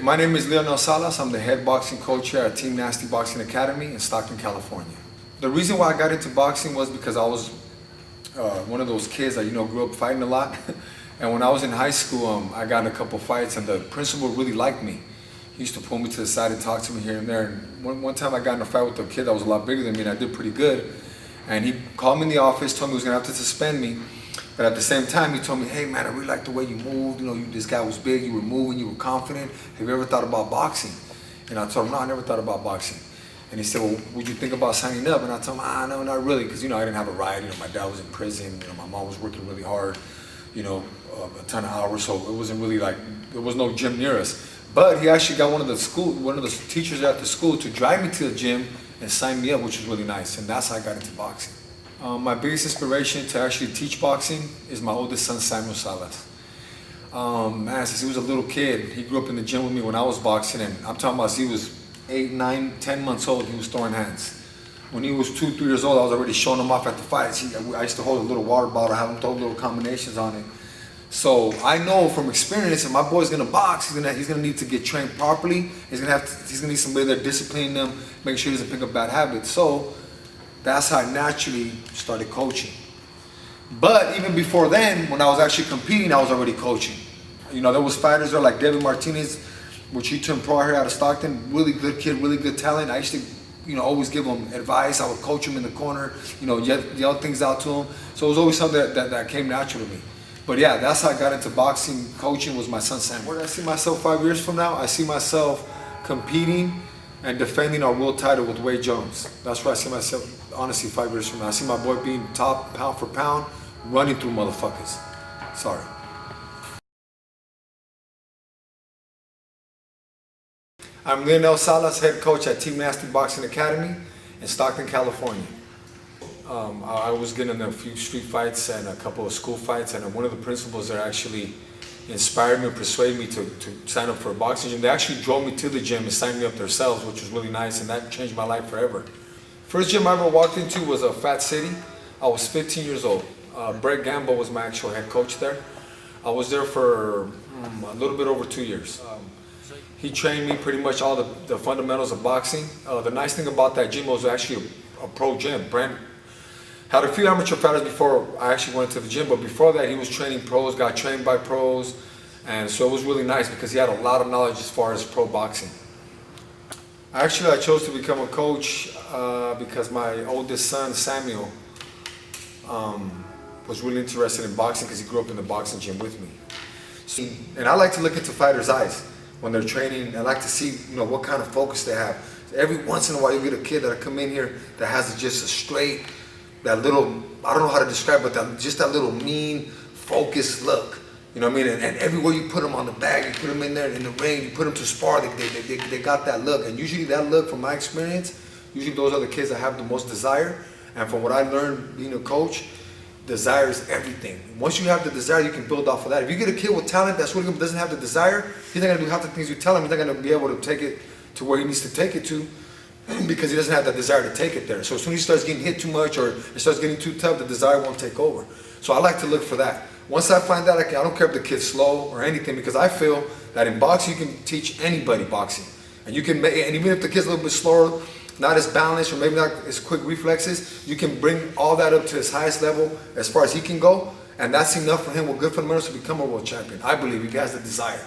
My name is Leonel Salas. I'm the head boxing coach here at Team Nasty Boxing Academy in Stockton, California. The reason why I got into boxing was because I was one of those kids that grew up fighting a lot. And when I was in high school, I got in a couple fights, and the principal really liked me. He used to pull me to the side and talk to me here and there. And one time I got in a fight with a kid that was a lot bigger than me, and I did pretty good. And he called me in the office, told me he was gonna have to suspend me. But at the same time, he told me, hey man, I really like the way you moved. This guy was big, you were moving, you were confident. Have you ever thought about boxing? And I told him, no, I never thought about boxing. And he said, well, would you think about signing up? And I told him, no, not really, because I didn't have a ride. My dad was in prison. My mom was working really hard, a ton of hours. So it wasn't really there was no gym near us. But he actually got one of the teachers at the school to drive me to the gym and sign me up, which was really nice. And that's how I got into boxing. My biggest inspiration to actually teach boxing is my oldest son, Samuel Salas. Man, since he was a little kid, he grew up in the gym with me when I was boxing, and I'm talking about he was 8, 9, 10 months old, he was throwing hands. When he was 2, 3 years old, I was already showing him off at the fights. I used to hold a little water bottle, have him throw little combinations on it. So I know from experience that my boy's gonna box, he's gonna need to get trained properly. He's gonna need somebody there disciplining him, making sure he doesn't pick up bad habits. So that's how I naturally started coaching. But even before then, when I was actually competing, I was already coaching. There was fighters there like David Martinez, which he turned pro here out of Stockton. Really good kid, really good talent. I used to, always give him advice. I would coach him in the corner, yell things out to him. So it was always something that came natural to me. But yeah, that's how I got into boxing. Coaching was my son Sam. Where do I see myself 5 years from now? I see myself competing and defending our world title with Wade Jones. That's where I see myself, honestly, 5 years from now. I see my boy being top pound for pound, running through motherfuckers. Sorry. I'm Leonel Salas, head coach at Team Nasty Boxing Academy in Stockton, California. I was getting in a few street fights and a couple of school fights, and one of the principals that actually inspired me and persuaded me to sign up for a boxing gym. They actually drove me to the gym and signed me up themselves, which was really nice, and that changed my life forever. First gym I ever walked into was a Fat City. I was 15 years old. Brett Gamble was my actual head coach there. I was there for a little bit over 2 years. He trained me pretty much all the fundamentals of boxing. The nice thing about that gym was actually a pro gym. Brent had a few amateur fighters before I actually went to the gym, but before that he was training pros, got trained by pros, and so it was really nice because he had a lot of knowledge as far as pro boxing. I chose to become a coach because my oldest son, Samuel, was really interested in boxing because he grew up in the boxing gym with me. And I like to look into fighters' eyes when they're training. I like to see what kind of focus they have. Every once in a while you get a kid that'll come in here that has just a straight, that little, I don't know how to describe it, but just that little mean, focused look. You know what I mean? And everywhere you put them on the bag, you put them in there in the ring, you put them to spar, they got that look. And usually that look, from my experience, usually those are the kids that have the most desire. And from what I learned being a coach, desire is everything. Once you have the desire, you can build off of that. If you get a kid with talent that's really doesn't have the desire, he's not gonna do half the things you tell him. He's not gonna be able to take it to where he needs to take it to, because he doesn't have the desire to take it there. So as soon as he starts getting hit too much or it starts getting too tough, the desire won't take over. So I like to look for that. Once I find that, I don't care if the kid's slow or anything, because I feel that in boxing you can teach anybody boxing. And even if the kid's a little bit slower, not as balanced, or maybe not as quick reflexes, you can bring all that up to his highest level as far as he can go, and that's enough for him with good fundamentals to become a world champion. I believe he has the desire.